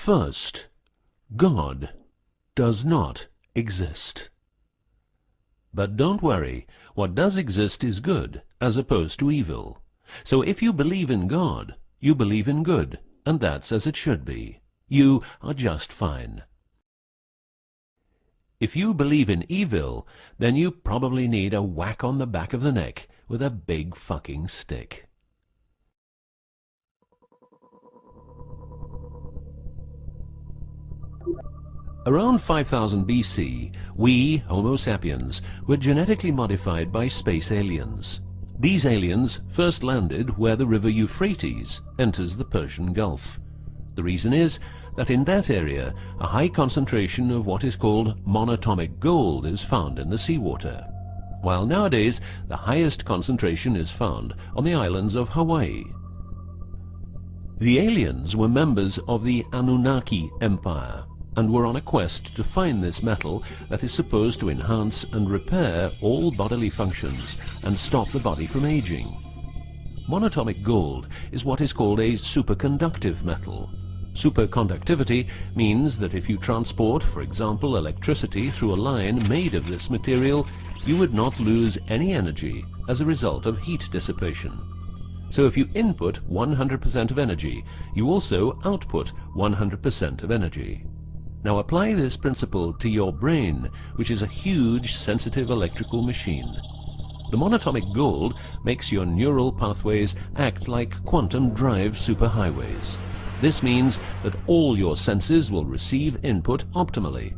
First, God does not exist. But don't worry, what does exist is good, as opposed to evil. So if you believe in God, you believe in good, and that's as it should be. You are just fine. If you believe in evil, then you probably need a whack on the back of the neck with a big fucking stick. Around 5000 BC, we, Homo sapiens, were genetically modified by space aliens. These aliens first landed where the river Euphrates enters the Persian Gulf. The reason is that in that area, a high concentration of what is called monatomic gold is found in the seawater, while nowadays the highest concentration is found on the islands of Hawaii. The aliens were members of the Annunaki Empire, and were on a quest to find this metal that is supposed to enhance and repair all bodily functions and stop the body from aging. Monatomic gold is what is called a superconductive metal. Superconductivity means that if you transport, for example, electricity through a line made of this material, you would not lose any energy as a result of heat dissipation. So if you input 100% of energy, you also output 100% of energy. Now apply this principle to your brain, which is a huge, sensitive electrical machine. The monatomic gold makes your neural pathways act like quantum drive superhighways. This means that all your senses will receive input optimally.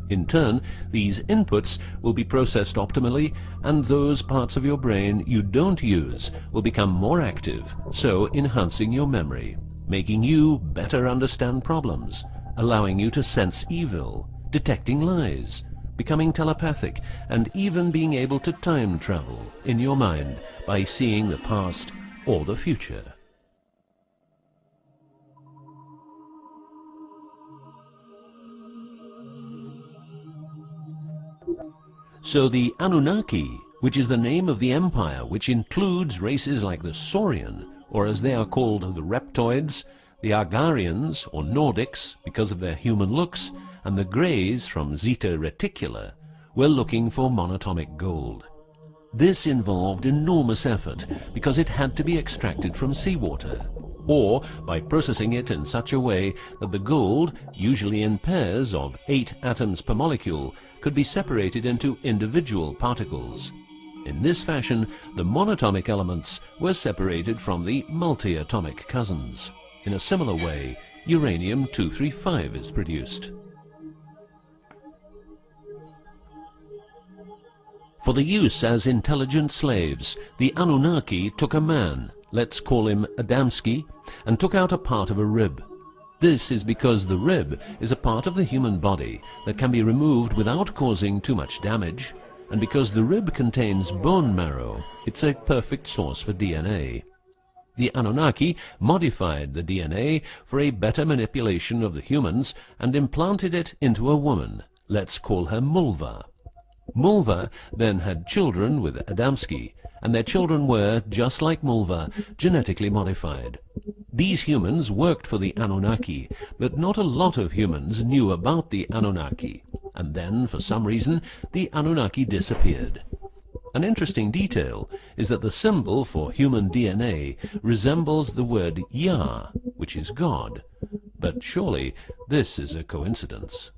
In turn, these inputs will be processed optimally, and those parts of your brain you don't use will become more active, so enhancing your memory, making you better understand problems, allowing you to sense evil, detecting lies, becoming telepathic, and even being able to time travel in your mind by seeing the past or the future. So the Anunnaki, which is the name of the empire which includes races like the Saurian, or as they are called the Reptoids, the Argarians, or Nordics, because of their human looks, and the Greys from Zeta Reticula, were looking for monatomic gold. This involved enormous effort because it had to be extracted from seawater, or by processing it in such a way that the gold, usually in pairs of 8 atoms per molecule, could be separated into individual particles. In this fashion, the monatomic elements were separated from the multi-atomic cousins. In a similar way, uranium-235 is produced. For the use as intelligent slaves, the Anunnaki took a man, let's call him Adamski, and took out a part of a rib. This is because the rib is a part of the human body that can be removed without causing too much damage, and because the rib contains bone marrow, it's a perfect source for DNA. The Anunnaki modified the DNA for a better manipulation of the humans and implanted it into a woman, let's call her Mulva. Mulva then had children with Adamski, and their children were, just like Mulva, genetically modified. These humans worked for the Anunnaki, but not a lot of humans knew about the Anunnaki, and then, for some reason, the Anunnaki disappeared. An interesting detail is that the symbol for human DNA resembles the word Yah, which is God, but surely this is a coincidence.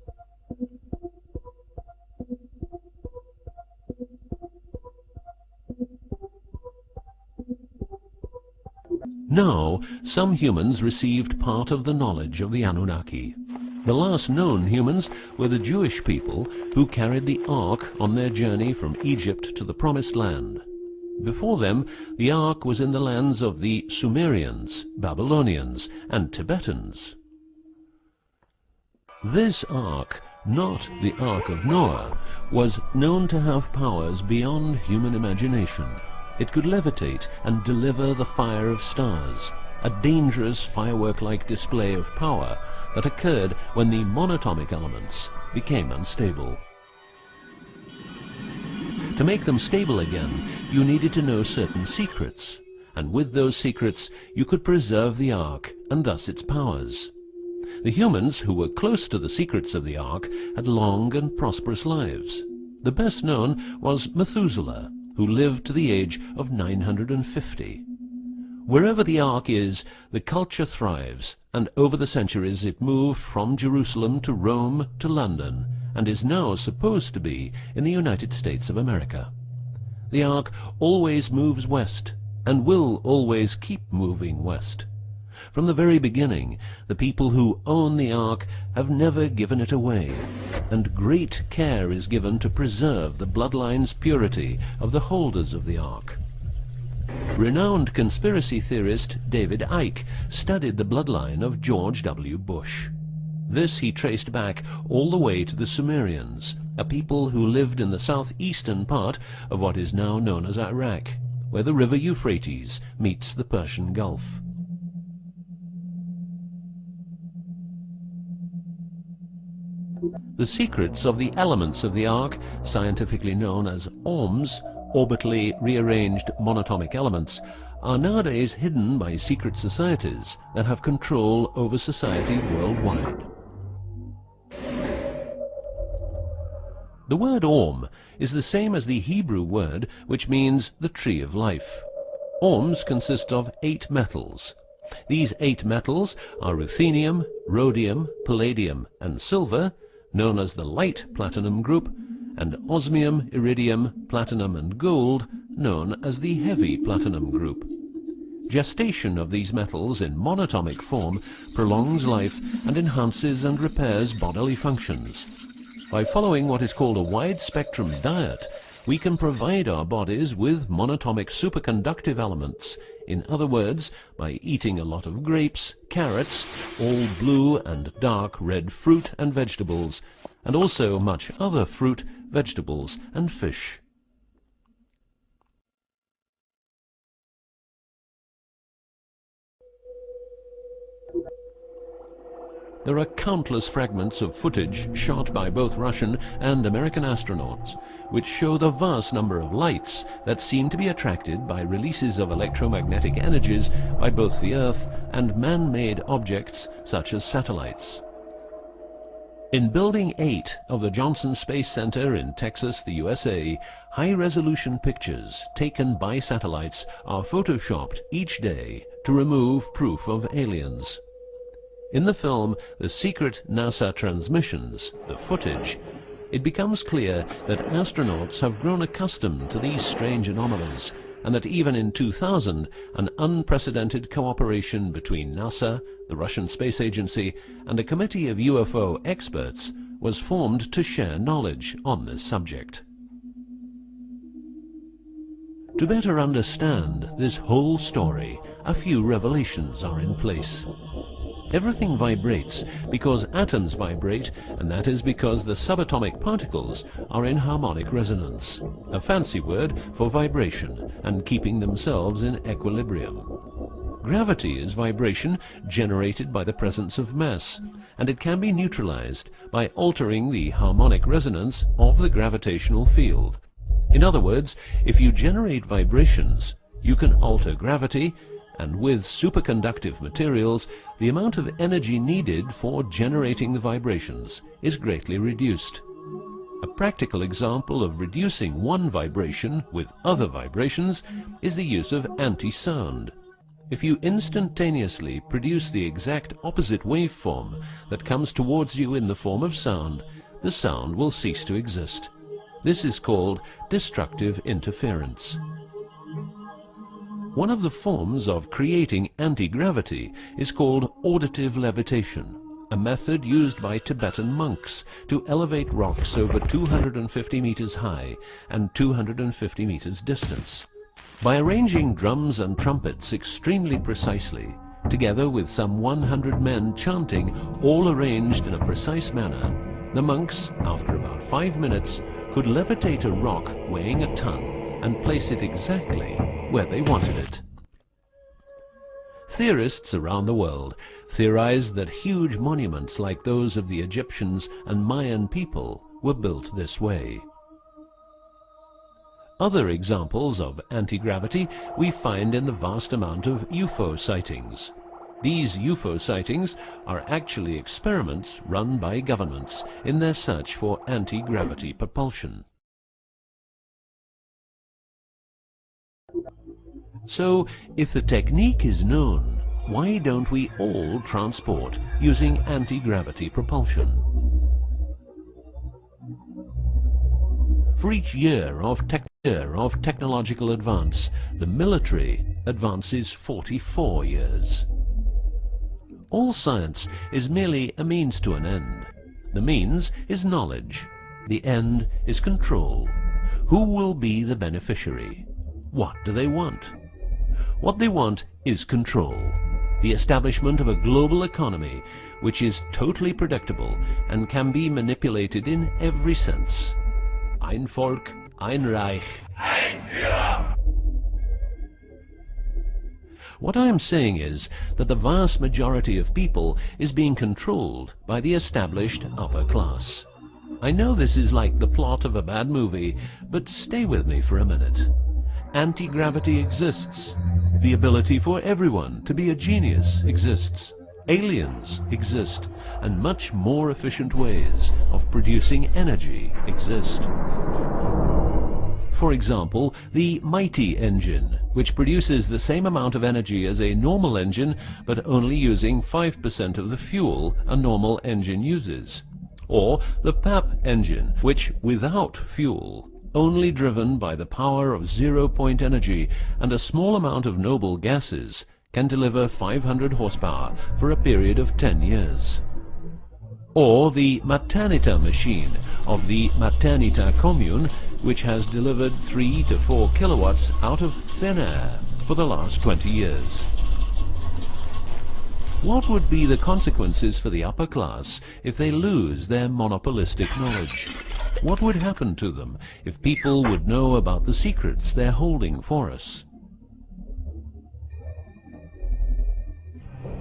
Now, some humans received part of the knowledge of the Anunnaki. The last known humans were the Jewish people who carried the Ark on their journey from Egypt to the Promised Land. Before them, the Ark was in the lands of the Sumerians, Babylonians, and Tibetans. This Ark, not the Ark of Noah, was known to have powers beyond human imagination. It could levitate and deliver the fire of stars, a dangerous firework-like display of power that occurred when the monatomic elements became unstable. To make them stable again, you needed to know certain secrets, and with those secrets you could preserve the Ark and thus its powers. The humans who were close to the secrets of the Ark had long and prosperous lives. The best known was Methuselah, who lived to the age of 950. Wherever the Ark is, the culture thrives, and over the centuries it moved from Jerusalem to Rome to London, and is now supposed to be in the United States of America. The Ark always moves west, and will always keep moving west. From the very beginning, the people who own the Ark have never given it away, and great care is given to preserve the bloodline's purity of the holders of the Ark. Renowned conspiracy theorist David Icke studied the bloodline of George W. Bush. This he traced back all the way to the Sumerians, a people who lived in the southeastern part of what is now known as Iraq, where the river Euphrates meets the Persian Gulf. The secrets of the elements of the Ark, scientifically known as ORMs, orbitally rearranged monatomic elements, are nowadays hidden by secret societies that have control over society worldwide. The word ORM is the same as the Hebrew word which means the tree of life. ORMs consist of 8 metals. These 8 metals are ruthenium, rhodium, palladium, and silver, known as the light platinum group, and osmium, iridium, platinum, and gold, known as the heavy platinum group. Gestation of these metals in monatomic form prolongs life and enhances and repairs bodily functions. By following what is called a wide-spectrum diet, we can provide our bodies with monatomic superconductive elements. In other words, by eating a lot of grapes, carrots, all blue and dark red fruit and vegetables, and also much other fruit, vegetables, and fish. There are countless fragments of footage shot by both Russian and American astronauts, which show the vast number of lights that seem to be attracted by releases of electromagnetic energies by both the Earth and man-made objects such as satellites. In Building 8 of the Johnson Space Center in Texas, the USA, high-resolution pictures taken by satellites are photoshopped each day to remove proof of aliens. In the film The Secret NASA Transmissions, the footage, it becomes clear that astronauts have grown accustomed to these strange anomalies, and that even in 2000, an unprecedented cooperation between NASA, the Russian Space Agency, and a committee of UFO experts was formed to share knowledge on this subject. To better understand this whole story, a few revelations are in place. Everything vibrates because atoms vibrate, and that is because the subatomic particles are in harmonic resonance, a fancy word for vibration and keeping themselves in equilibrium. Gravity is vibration generated by the presence of mass, and it can be neutralized by altering the harmonic resonance of the gravitational field. In other words, if you generate vibrations, you can alter gravity, and with superconductive materials, the amount of energy needed for generating the vibrations is greatly reduced. A practical example of reducing one vibration with other vibrations is the use of anti-sound. If you instantaneously produce the exact opposite waveform that comes towards you in the form of sound, the sound will cease to exist. This is called destructive interference. One of the forms of creating anti-gravity is called auditive levitation, a method used by Tibetan monks to elevate rocks over 250 meters high and 250 meters distance. By arranging drums and trumpets extremely precisely, together with some 100 men chanting, all arranged in a precise manner, the monks, after about 5 minutes, could levitate a rock weighing a ton and place it exactly where they wanted it. Theorists around the world theorized that huge monuments like those of the Egyptians and Mayan people were built this way. Other examples of anti-gravity we find in the vast amount of UFO sightings. These UFO sightings are actually experiments run by governments in their search for anti-gravity propulsion. So, if the technique is known, why don't we all transport using anti-gravity propulsion? For each year of technological advance, the military advances 44 years. All science is merely a means to an end. The means is knowledge. The end is control. Who will be the beneficiary? What do they want? What they want is control. The establishment of a global economy which is totally predictable and can be manipulated in every sense. Ein Volk, ein Reich, ein Führer. What I am saying is that the vast majority of people is being controlled by the established upper class. I know this is like the plot of a bad movie, but stay with me for a minute. Anti-gravity exists. The ability for everyone to be a genius exists. Aliens exist, and much more efficient ways of producing energy exist. For example, the mighty engine, which produces the same amount of energy as a normal engine, but only using 5% of the fuel a normal engine uses. Or the PAP engine, which, without fuel, only driven by the power of zero-point energy and a small amount of noble gases, can deliver 500 horsepower for a period of 10 years. Or the Maternita machine of the Maternita commune, which has delivered 3 to 4 kilowatts out of thin air for the last 20 years. What would be the consequences for the upper class if they lose their monopolistic knowledge? What would happen to them if people would know about the secrets they're holding for us?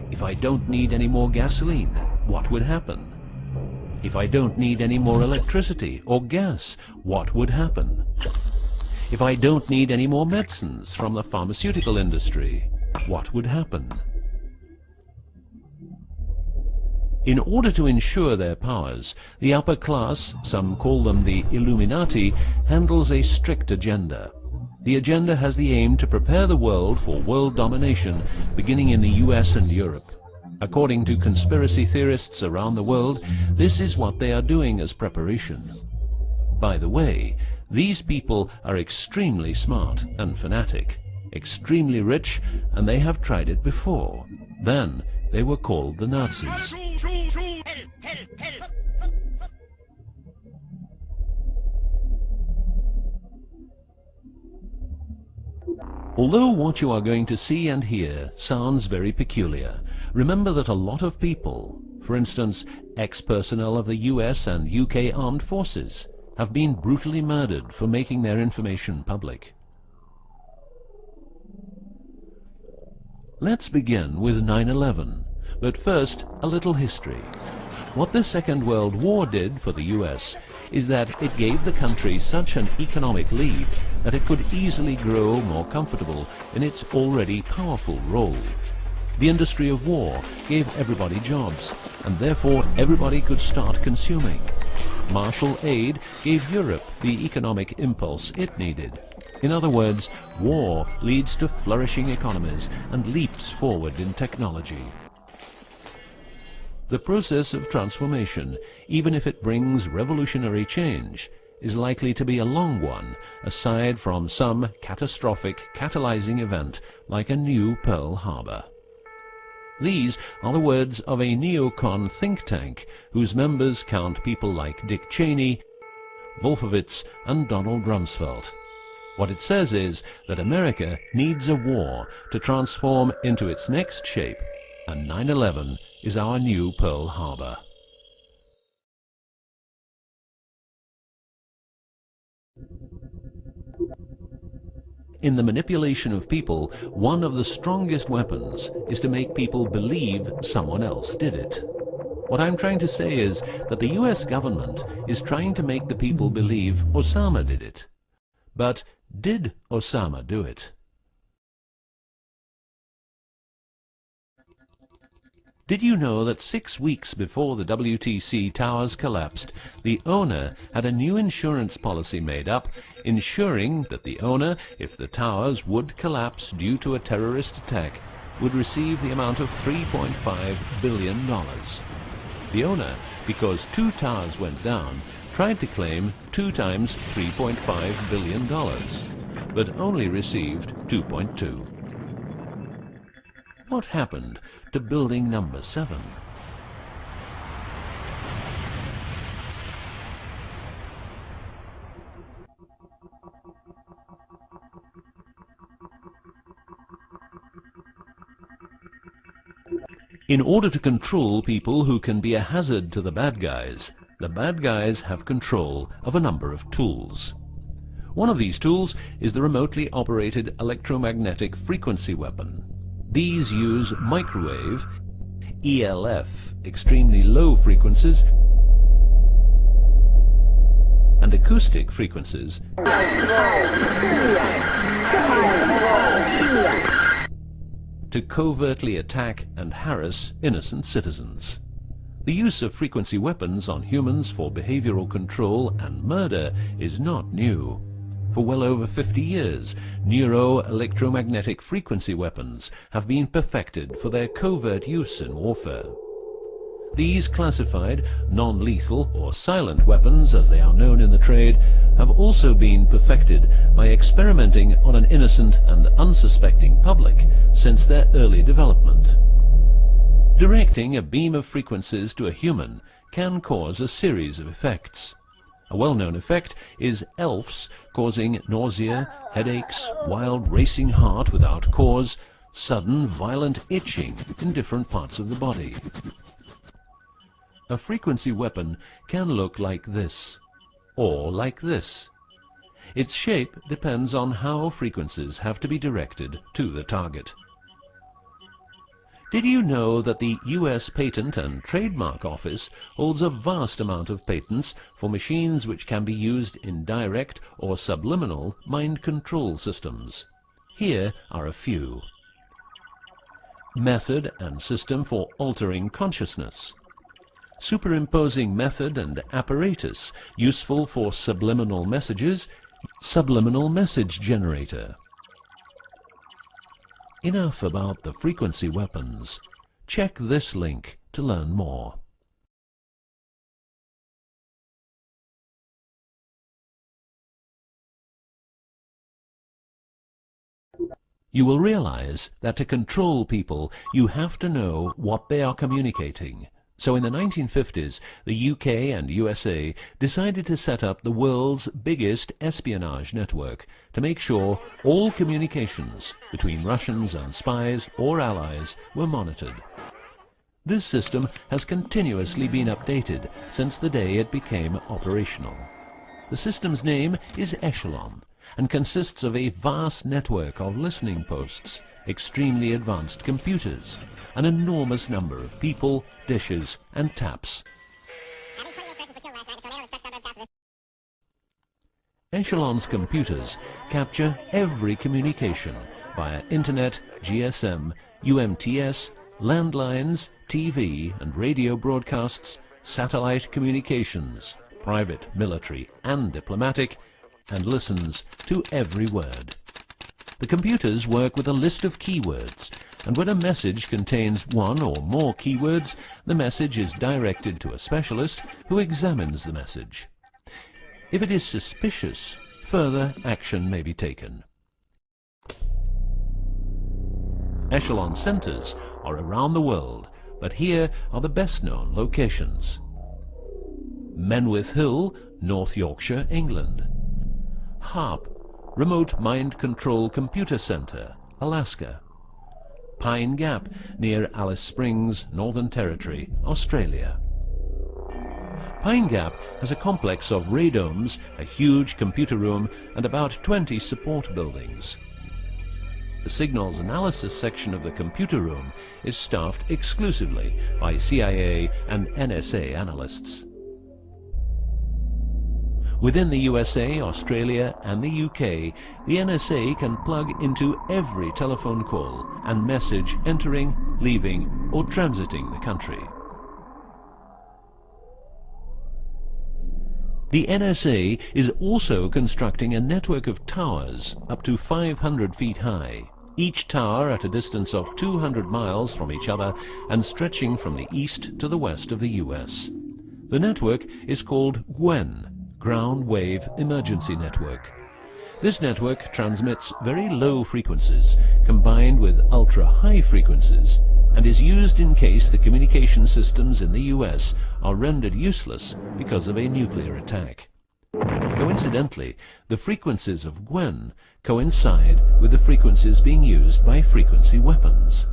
If I don't need any more gasoline, what would happen? If I don't need any more electricity or gas, what would happen? If I don't need any more medicines from the pharmaceutical industry, what would happen? In order to ensure their powers, the upper class, some call them the Illuminati, handles a strict agenda. The agenda has the aim to prepare the world for world domination, beginning in the US and Europe. According to conspiracy theorists around the world, this is what they are doing as preparation. By the way, these people are extremely smart and fanatic, extremely rich, and they have tried it before. Then they were called the Nazis. Although what you are going to see and hear sounds very peculiar, remember that a lot of people, for instance, ex-personnel of the US and UK armed forces, have been brutally murdered for making their information public. Let's begin with 9/11, but first a little history. What the Second World War did for the US is that it gave the country such an economic lead that it could easily grow more comfortable in its already powerful role. The industry of war gave everybody jobs, and therefore everybody could start consuming. Marshall aid gave Europe the economic impulse it needed. In other words, war leads to flourishing economies and leaps forward in technology. The process of transformation, even if it brings revolutionary change, is likely to be a long one, aside from some catastrophic catalyzing event like a new Pearl Harbor. These are the words of a neocon think tank whose members count people like Dick Cheney, Wolfowitz, and Donald Rumsfeld. What it says is that America needs a war to transform into its next shape, and 9/11 is our new Pearl Harbor. In the manipulation of people, one of the strongest weapons is to make people believe someone else did it. What I'm trying to say is that the US government is trying to make the people believe Osama did it. But did Osama do it? Did you know that 6 weeks before the WTC towers collapsed, the owner had a new insurance policy made up, ensuring that the owner, if the towers would collapse due to a terrorist attack, would receive the amount of $3.5 billion. The owner, because 2 towers went down, tried to claim 2 times $3.5 billion, but only received 2.2. What happened to building number 7? In order to control people who can be a hazard to the bad guys have control of a number of tools. One of these tools is the remotely operated electromagnetic frequency weapon. These use microwave, ELF, extremely low frequencies, and acoustic frequencies to covertly attack and harass innocent citizens. The use of frequency weapons on humans for behavioral control and murder is not new. For well over 50 years, neuro-electromagnetic frequency weapons have been perfected for their covert use in warfare. These classified, non-lethal or silent weapons, as they are known in the trade, have also been perfected by experimenting on an innocent and unsuspecting public since their early development. Directing a beam of frequencies to a human can cause a series of effects. A well-known effect is ELFs causing nausea, headaches, wild racing heart without cause, sudden violent itching in different parts of the body. A frequency weapon can look like this, or like this. Its shape depends on how frequencies have to be directed to the target. Did you know that the US Patent and Trademark Office holds a vast amount of patents for machines which can be used in direct or subliminal mind control systems? Here are a few. Method and system for altering consciousness. Superimposing method and apparatus useful for subliminal messages, subliminal message generator. Enough about the frequency weapons. Check this link to learn more. You will realize that to control people, you have to know what they are communicating. So in the 1950s, the UK and USA decided to set up the world's biggest espionage network to make sure all communications between Russians and spies or allies were monitored. This system has continuously been updated since the day it became operational. The system's name is Echelon and consists of a vast network of listening posts, extremely advanced computers, an enormous number of people, dishes, and taps. Echelon's computers capture every communication via internet, GSM, UMTS, landlines, TV and radio broadcasts, satellite communications, private, military, and diplomatic, and listens to every word. The computers work with a list of keywords, and when a message contains one or more keywords, the message is directed to a specialist who examines the message. If it is suspicious, further action may be taken. Echelon centers are around the world, but here are the best-known locations. Menwith Hill, North Yorkshire, England. HARP, Remote Mind Control Computer Center, Alaska. Pine Gap, near Alice Springs, Northern Territory, Australia. Pine Gap has a complex of radomes, a huge computer room, and about 20 support buildings. The signals analysis section of the computer room is staffed exclusively by CIA and NSA analysts. Within the USA, Australia, and the UK, the NSA can plug into every telephone call and message entering, leaving or transiting the country. The NSA is also constructing a network of towers up to 500 feet high, each tower at a distance of 200 miles from each other and stretching from the east to the west of the US. The network is called GWEN, Ground Wave Emergency Network. This network transmits very low frequencies combined with ultra-high frequencies and is used in case the communication systems in the US are rendered useless because of a nuclear attack. Coincidentally, the frequencies of GWEN coincide with the frequencies being used by frequency weapons.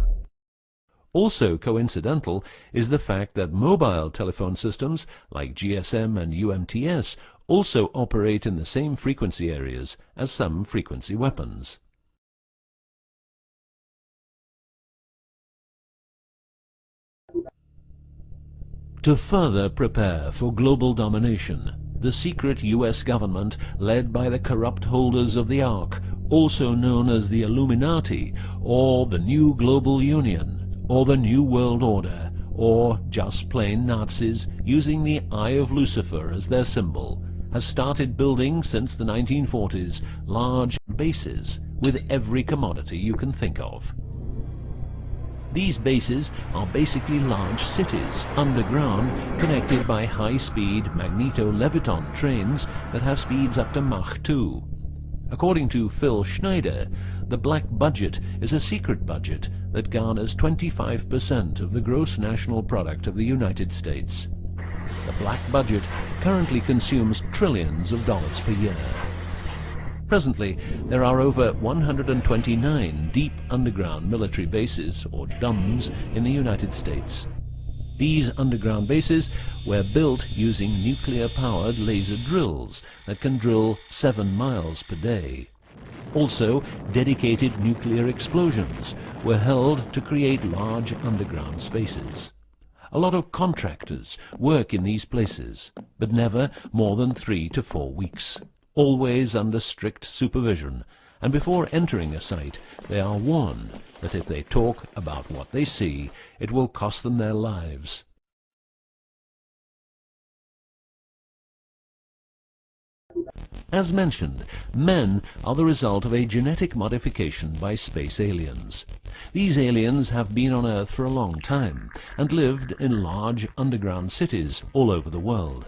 Also coincidental is the fact that mobile telephone systems like GSM and UMTS also operate in the same frequency areas as some frequency weapons. To further prepare for global domination, the secret US government, led by the corrupt holders of the Ark, also known as the Illuminati, or the New Global Union, or the New World Order, or just plain Nazis using the Eye of Lucifer as their symbol, has started building since the 1940s large bases with every commodity you can think of. These bases are basically large cities underground, connected by high-speed magneto-leviton trains that have speeds up to Mach 2. According to Phil Schneider, the black budget is a secret budget that garners 25% of the gross national product of the United States. The black budget currently consumes trillions of dollars per year. Presently, there are over 129 deep underground military bases, or DUMBs, in the United States. These underground bases were built using nuclear-powered laser drills that can drill 7 miles per day. Also, dedicated nuclear explosions were held to create large underground spaces. A lot of contractors work in these places, but never more than 3 to 4 weeks. Always under strict supervision, and before entering a site they are warned that if they talk about what they see, it will cost them their lives. As mentioned, men are the result of a genetic modification by space aliens. These aliens have been on Earth for a long time and lived in large underground cities all over the world.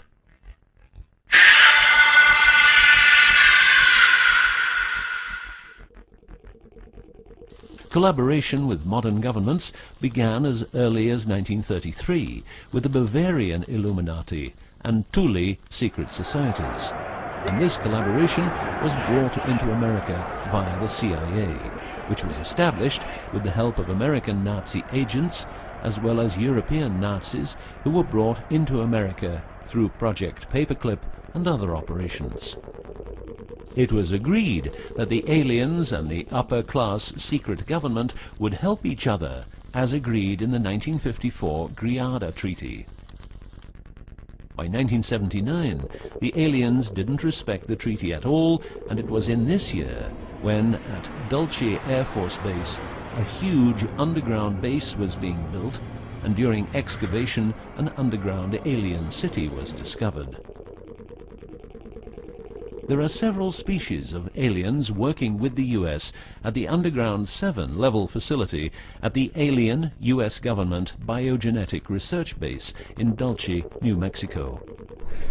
Collaboration with modern governments began as early as 1933 with the Bavarian Illuminati and Thule secret societies, and this collaboration was brought into America via the CIA, which was established with the help of American Nazi agents as well as European Nazis who were brought into America through Project Paperclip and other operations. It was agreed that the aliens and the upper-class secret government would help each other, as agreed in the 1954 Greada Treaty. By 1979, the aliens didn't respect the treaty at all, and it was in this year when, at Dulce Air Force Base, a huge underground base was being built, and during excavation, an underground alien city was discovered. There are several species of aliens working with the US at the Underground 7 level facility at the Alien US Government Biogenetic Research Base in Dulce, New Mexico.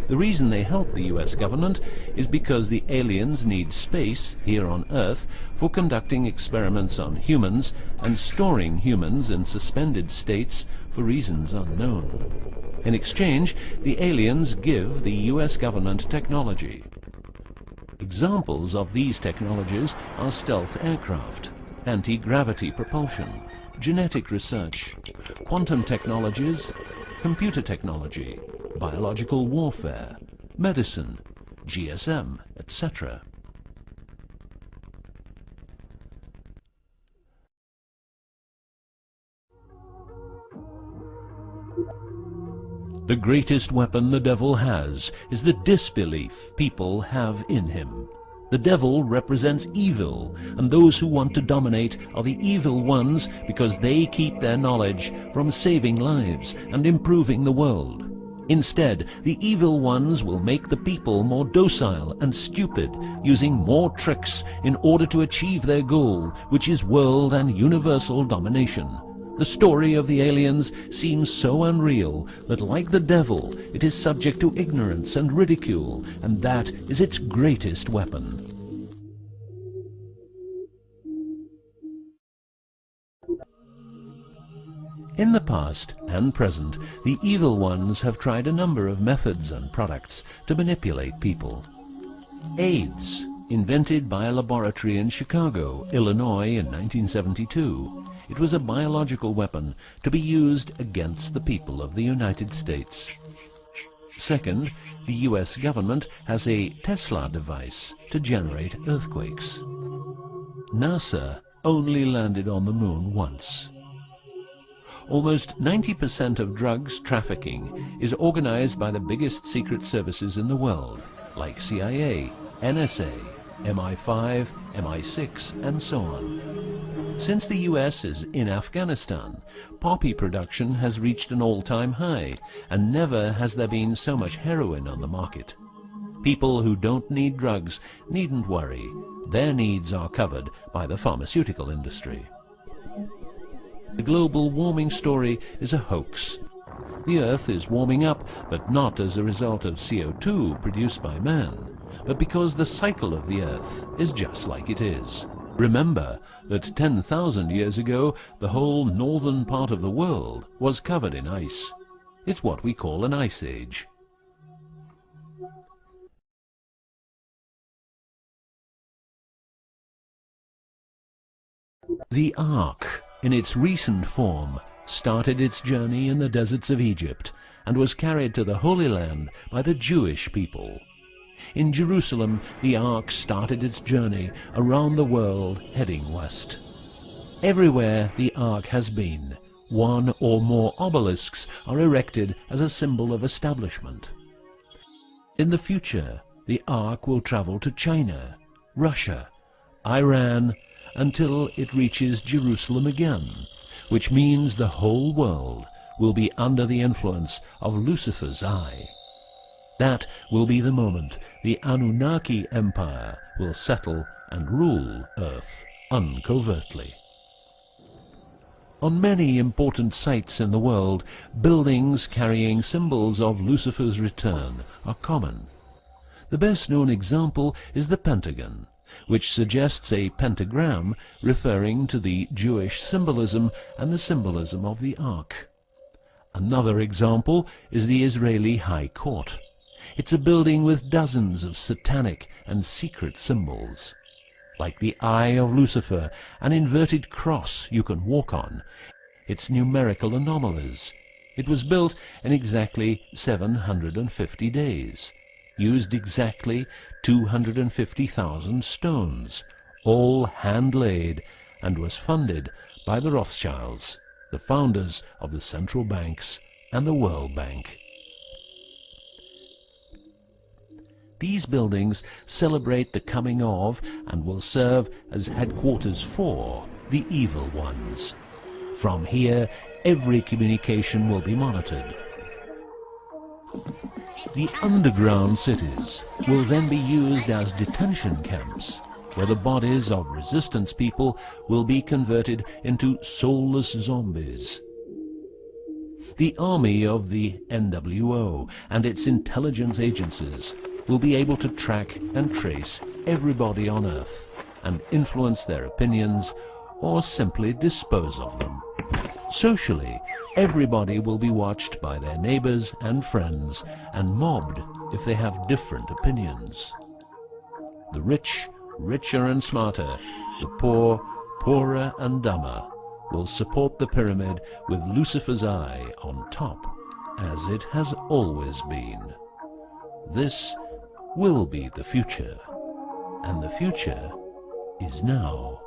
The reason they help the US government is because the aliens need space here on Earth for conducting experiments on humans and storing humans in suspended states for reasons unknown. In exchange, the aliens give the US government technology. Examples of these technologies are stealth aircraft, anti-gravity propulsion, genetic research, quantum technologies, computer technology, biological warfare, medicine, GSM, etc. The greatest weapon the devil has is the disbelief people have in him. The devil represents evil, and those who want to dominate are the evil ones because they keep their knowledge from saving lives and improving the world. Instead, the evil ones will make the people more docile and stupid, using more tricks in order to achieve their goal, which is world and universal domination. The story of the aliens seems so unreal that, like the devil, it is subject to ignorance and ridicule, and that is its greatest weapon. In the past and present, the evil ones have tried a number of methods and products to manipulate people. AIDS, invented by a laboratory in Chicago, Illinois in 1972. It was a biological weapon to be used against the people of the United States. Second, the US government has a Tesla device to generate earthquakes. NASA only landed on the moon once. Almost 90% of drugs trafficking is organized by the biggest secret services in the world, like CIA, NSA, MI5, MI6, and so on. Since the US is in Afghanistan, poppy production has reached an all-time high, and never has there been so much heroin on the market. People who don't need drugs needn't worry. Their needs are covered by the pharmaceutical industry. The global warming story is a hoax. The Earth is warming up, but not as a result of CO2 produced by man, but because the cycle of the Earth is just like it is. Remember that 10,000 years ago, the whole northern part of the world was covered in ice. It's what we call an ice age. The Ark, in its recent form, started its journey in the deserts of Egypt and was carried to the Holy Land by the Jewish people. In Jerusalem, the Ark started its journey around the world heading west. Everywhere the Ark has been, one or more obelisks are erected as a symbol of establishment. In the future, the Ark will travel to China, Russia, Iran, until it reaches Jerusalem again, which means the whole world will be under the influence of Lucifer's eye. That will be the moment the Annunaki Empire will settle and rule Earth uncovertly. On many important sites in the world, buildings carrying symbols of Lucifer's return are common. The best-known example is the Pentagon, which suggests a pentagram referring to the Jewish symbolism and the symbolism of the Ark. Another example is the Israeli High Court. It's a building with dozens of satanic and secret symbols. Like the Eye of Lucifer, an inverted cross you can walk on, its numerical anomalies. It was built in exactly 750 days. Used exactly 250,000 stones, all hand-laid, and was funded by the Rothschilds, the founders of the central banks and the World Bank. These buildings celebrate the coming of and will serve as headquarters for the evil ones. From here, every communication will be monitored. The underground cities will then be used as detention camps, where the bodies of resistance people will be converted into soulless zombies. The army of the N.W.O. and its intelligence agencies will be able to track and trace everybody on Earth and influence their opinions or simply dispose of them. Socially, everybody will be watched by their neighbors and friends and mobbed if they have different opinions. The rich, richer and smarter, the poor, poorer and dumber, will support the pyramid with Lucifer's eye on top, as it has always been. This will be the future, and the future is now.